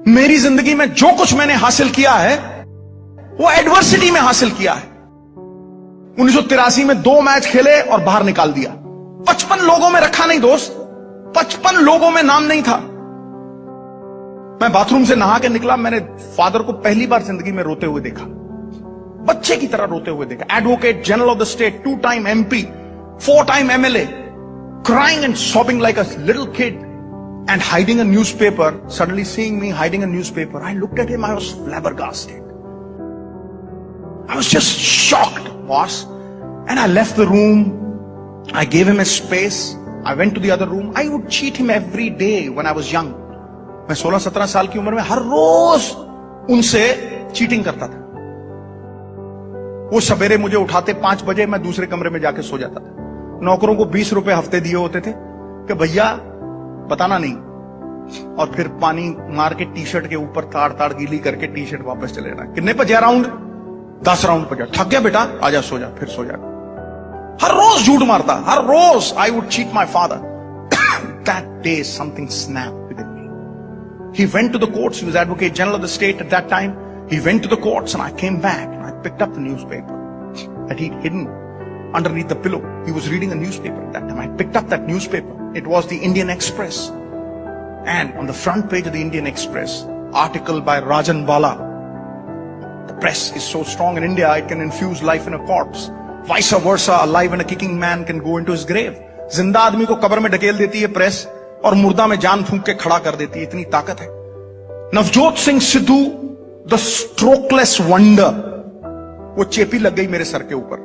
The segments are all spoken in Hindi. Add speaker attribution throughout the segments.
Speaker 1: मेरी जिंदगी में जो कुछ मैंने हासिल किया है वो एडवर्सिटी में हासिल किया है। 1983 में 2 मैच खेले और बाहर निकाल दिया। 55 लोगों में रखा नहीं दोस्त, 55 लोगों में नाम नहीं था। मैं बाथरूम से नहा के निकला, मैंने फादर को पहली बार जिंदगी में रोते हुए देखा, बच्चे की तरह रोते हुए देखा। Advocate general of the state, 2 time MP, 4 time MLA, crying and sobbing like a little kid and hiding a newspaper. Suddenly seeing me hiding a newspaper, I looked at him, I was flabbergasted. I was just shocked, boss. And I left the room. I gave him his space. I went to the other room. I would cheat him every day when I was young. मैं 16-17 साल की उम्र में हर रोज उनसे चीटिंग करता था। वो सवेरे मुझे उठाते 5 बजे, मैं दूसरे कमरे में जाके सो जाता था। नौकरों को 20 रुपए हफ्ते दिए होते थे कि भैया बताना नहीं, और फिर पानी मार के टी-शर्ट के ऊपर ताड़ ताड़ गीली करके टी-शर्ट वापस चले जाना। कितने पे जा राउंड? 10 राउंड पे जा। थक गया बेटा, आजा सो जा, फिर सो जा। हर रोज झूठ मारता, हर रोज। I would cheat my father. That day something snapped within me. He went to the courts. He was Advocate General of the state at that time. He went to the courts and I came back and I picked up the newspaper that he'd hidden underneath the pillow. He was reading a newspaper at that time. I picked up that newspaper. It was the Indian Express. And on the front page of the Indian Express, article by Rajan Bala. The press is so strong in India, it can infuse life in a corpse. Vice versa, a live and a kicking man can go into his grave. जिंदा आदमी को कब्र में ढकेल देती है प्रेस, और मुर्दा में जान फूंक के खड़ा कर देती है। इतनी ताकत है। Navjot Singh Sidhu, the strokeless wonder, वो चेपी लग गई मेरे सर के ऊपर।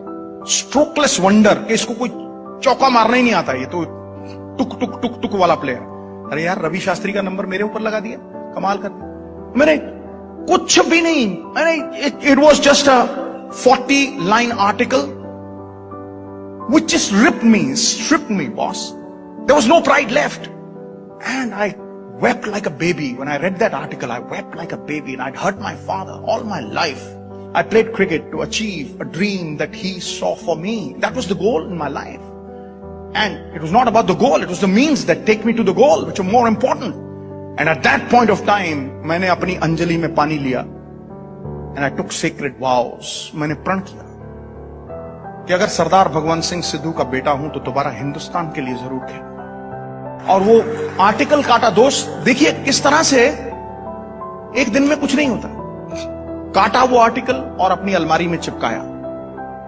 Speaker 1: स्ट्रोकलेस वंडर कि इसको कोई चौका मारना ही नहीं आता, ये तो टुक टुक टुक टुक वाला प्लेयर। अरे यार, रवि शास्त्री का नंबर मेरे ऊपर लगा दिया, कमाल कर दिया। मैंने कुछ भी नहीं, मैंने it was just a 40-line article which just stripped me, boss. There was no pride left. And I wept like a baby. When I read that article, I wept like a baby, and I'd hurt my father all my life. I played cricket to achieve a dream that he saw for me. That was the goal in my life. And it was not about the goal, it was the means that take me to the goal, which are more important. And at that point of time, मैंने अपनी अंजलि में पानी लिया. And I took sacred vows. मैंने प्रण किया कि अगर सरदार भगवंत सिंह सिद्धू का बेटा हूं तो दोबारा हिंदुस्तान के लिए जरूर खेलूं। और वो आर्टिकल काटा दोस्त, देखिए किस तरह से एक दिन में कुछ नहीं होता। काटा वो आर्टिकल और अपनी अलमारी में चिपकाया।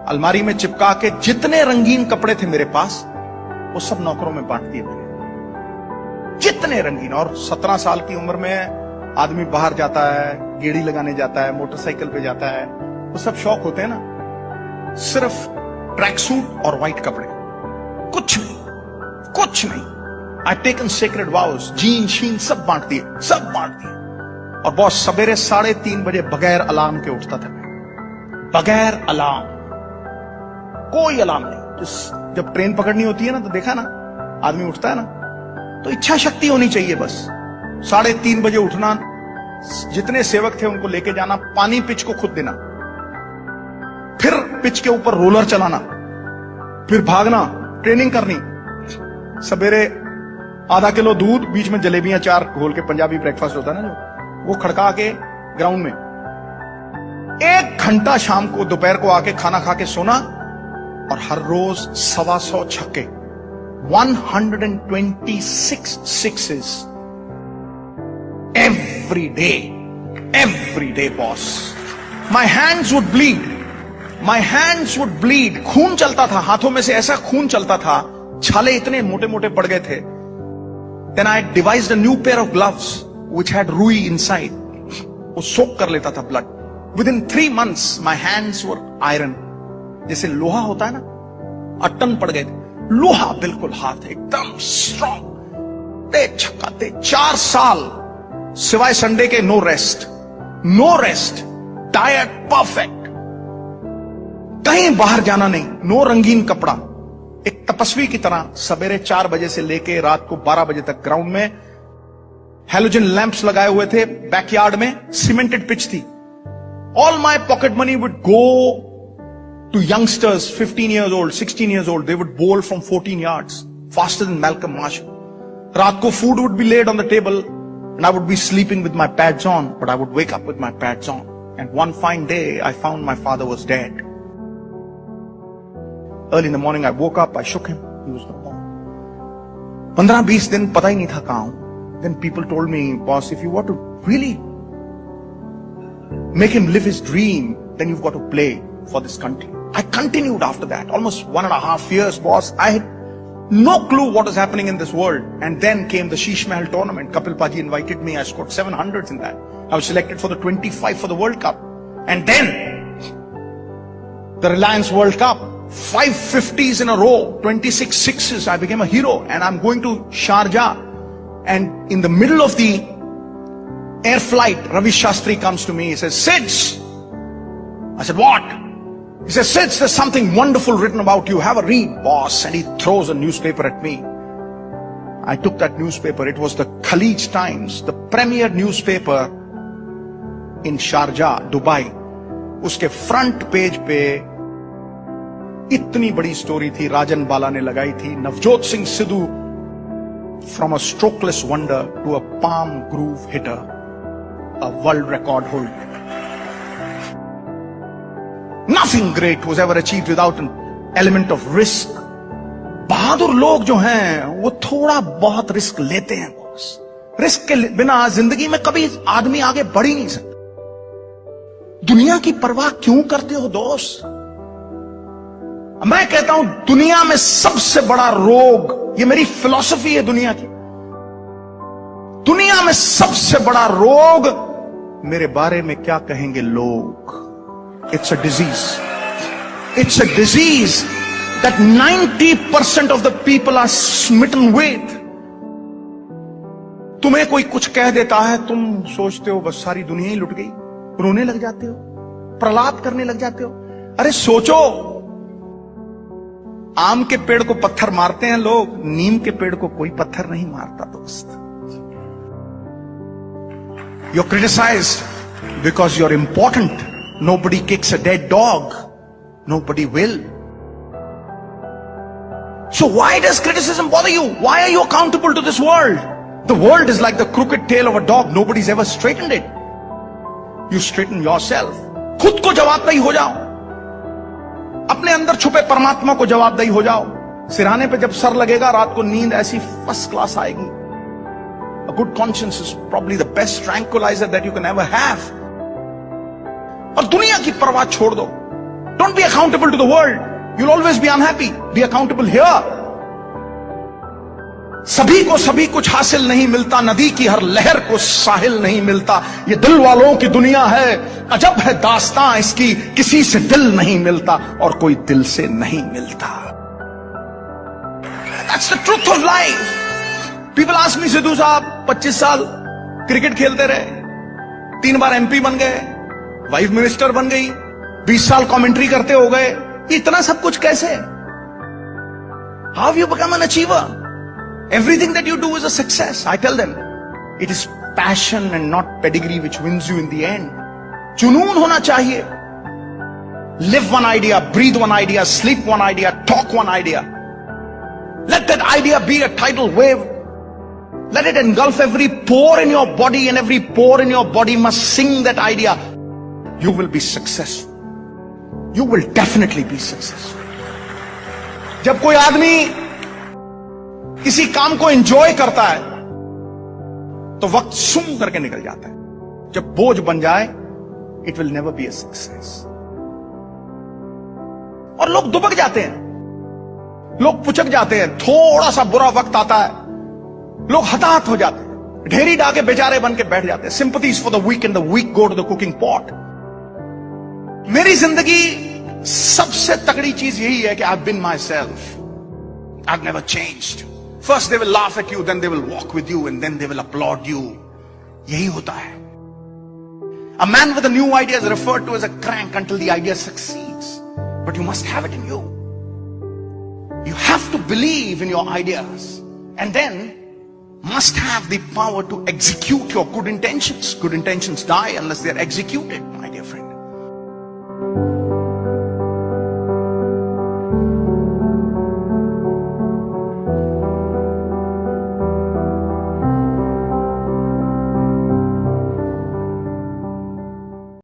Speaker 1: अलमारी में चिपका के जितने रंगीन कपड़े थे मेरे पास, वो सब नौकरों में बांट दिए मैंने। जितने रंगीन। और 17 साल की उम्र में आदमी बाहर जाता है, गेड़ी लगाने जाता है, मोटरसाइकिल पे जाता है, वो सब शौक होते हैं ना। सिर्फ ट्रैक सूट और व्हाइट कपड़े, कुछ नहीं, कुछ नहीं। आई टेकन सेक्रेड वाउस, जीन शीन सब बांट दिए, सब बांट दिए। और बॉस, सवेरे 3:30 बजे बगैर अलार्म के उठता था मैं, बगैर अलार्म, कोई अलार्म नहीं। जब ट्रेन पकड़नी होती है ना, तो देखा ना, आदमी उठता है ना, तो इच्छा शक्ति होनी चाहिए बस। 3:30 बजे उठना, जितने सेवक थे उनको लेके जाना, पानी पिच को खुद देना, फिर पिच के ऊपर रोलर चलाना, फिर भागना, ट्रेनिंग करनी। सवेरे आधा किलो दूध, बीच में जलेबियां 4 घोल के, पंजाबी ब्रेकफास्ट होता है ना जो, वो खड़का के ग्राउंड में 1 घंटा, शाम को दोपहर को आके खाना खा के सोना। और हर रोज 125 छक्के, 126 sixes every day, boss. My hands would bleed. खून चलता था हाथों में से, ऐसा खून चलता था, छाले इतने मोटे मोटे पड़ गए थे। Then I devised a new pair of gloves which had ruई inside. वो सोक कर लेता था blood. Within 3 months my hands were iron. जैसे लोहा होता है ना, अट्टन पड़ गए थे। लोहा बिल्कुल हाथ, एकदम स्ट्रॉन्ग। ते छक्का ते 4 साल सिवाय संडे के नो रेस्ट, डाइट परफेक्ट, कहीं बाहर जाना नहीं, नो रंगीन कपड़ा। एक तपस्वी की तरह सवेरे 4 बजे से लेके रात को 12 बजे तक ग्राउंड में। हेलोजन लैंप्स लगाए हुए थे बैकयार्ड में, सीमेंटेड पिच थी। All my pocket money would go to youngsters 15 years old, 16 years old. They would bowl from 14 yards, faster than Malcolm Marshall. रात को food would be laid on the table, and I would be sleeping with my pads on, but I would wake up with my pads on. And one fine day, I found my father was dead. Early in the morning, I woke up, I shook him, he was no more. 15-20 दिन पता ही नहीं था कहां हूं. Then people told me, boss, if you want to really make him live his dream, then you've got to play for this country. I continued after that, almost 1.5 years, boss. I had no clue what was happening in this world. And then came the Sheesh Mahal tournament. Kapil Paji invited me. I scored 700s in that. I was selected for the 25 for the World Cup. And then the Reliance World Cup, 5 50s in a row, 26 sixes. I became a hero. And I'm going to Sharjah. And in the middle of the air flight, Ravi Shastri comes to me. He says, Sids. I said, what? He says, Sids, there's something wonderful written about you. Have a read, boss. And he throws a newspaper at me. I took that newspaper. It was the Khalij Times, the premier newspaper in Sharjah, Dubai. उसके फ्रंट पेज पे इतनी बड़ी स्टोरी थी, राजन बाला ने लगाई थी, Navjot Singh Sidhu from a strokeless wonder to a palm groove hitter, a world record holder. Nothing great was ever achieved without an element of risk. बहादुर लोग जो हैं वो थोड़ा बहुत रिस्क लेते हैं बॉस. रिस्क के बिना जिंदगी में कभी आदमी आगे बढ़ ही नहीं सकता. दुनिया की परवाह क्यों करते हो दोस्त? मैं कहता हूं दुनिया में सबसे बड़ा रोग, ये मेरी फिलॉसफी है दुनिया की, दुनिया में सबसे बड़ा रोग मेरे बारे में क्या कहेंगे लोग. It's a disease. It's a disease that 90% of the people are smitten with. तुम्हें कोई कुछ कह देता है, तुम सोचते हो बस सारी दुनिया ही लुट गई, रोने लग जाते हो, प्रलाप करने लग जाते हो. अरे सोचो, आम के पेड़ को पत्थर मारते हैं लोग, नीम के पेड़ को कोई पत्थर नहीं मारता दोस्त. You're criticized because you're important. Nobody kicks a dead dog. Nobody will. So why does criticism bother you? Why are you accountable to this world? The world is like the crooked tail of a dog. Nobody's ever straightened it. You straighten yourself. खुद को जवाबदेही हो जाओ. अपने अंदर छुपे परमात्मा को जवाबदेही हो जाओ. सिरहाने पे जब सर लगेगा, रात को नींद ऐसी फर्स्ट क्लास आएगी. A good conscience is probably the best tranquilizer that you can ever have. और दुनिया की परवाह छोड़ दो. Don't be accountable to the world. You'll always be unhappy. Be accountable here. सभी को सभी कुछ हासिल नहीं मिलता, नदी की हर लहर को साहिल नहीं मिलता. ये दिल वालों की दुनिया है, अजब है दास्तां इसकी, किसी से दिल नहीं मिलता और कोई दिल से नहीं मिलता. That's the truth of life. People ask me, Sidhu साहब 25 साल क्रिकेट खेलते रहे, 3 बार MP बन गए, वाइफ मिनिस्टर बन गई, 20 साल कमेंट्री करते हो गए, इतना सब कुछ कैसे? How have you become an achiever? Everything that you do is a success. I tell them, it is passion and not pedigree which wins you in the end. जुनून होना चाहिए. Live one idea, breathe one idea, sleep one idea, talk one idea. Let that idea be a tidal wave. Let it engulf every pore in your body, and every pore in your body must sing that idea. You will be successful. You will definitely be successful. जब कोई आदमी किसी काम को एंजॉय करता है तो वक्त सुम करके निकल जाता है. जब बोझ बन जाए, it will never be a success. और लोग दुबक जाते हैं, लोग पुचक जाते हैं. थोड़ा सा बुरा वक्त आता है, लोग हताहत हो जाते हैं, ढेरी डाके बेचारे बन के बैठ जाते हैं. Sympathies for the weak and the weak go to the cooking pot. मेरी जिंदगी सबसे तगड़ी चीज यही है कि I have been myself. I have never changed. First they will laugh at you, then they will walk with you, and then they will upload you. यही होता है. A man with a new idea is referred to as a crank until the idea succeeds. But you must have it in you. You have to believe in your ideas, and then must have the power to execute your good intentions. Good intentions die unless they are executed.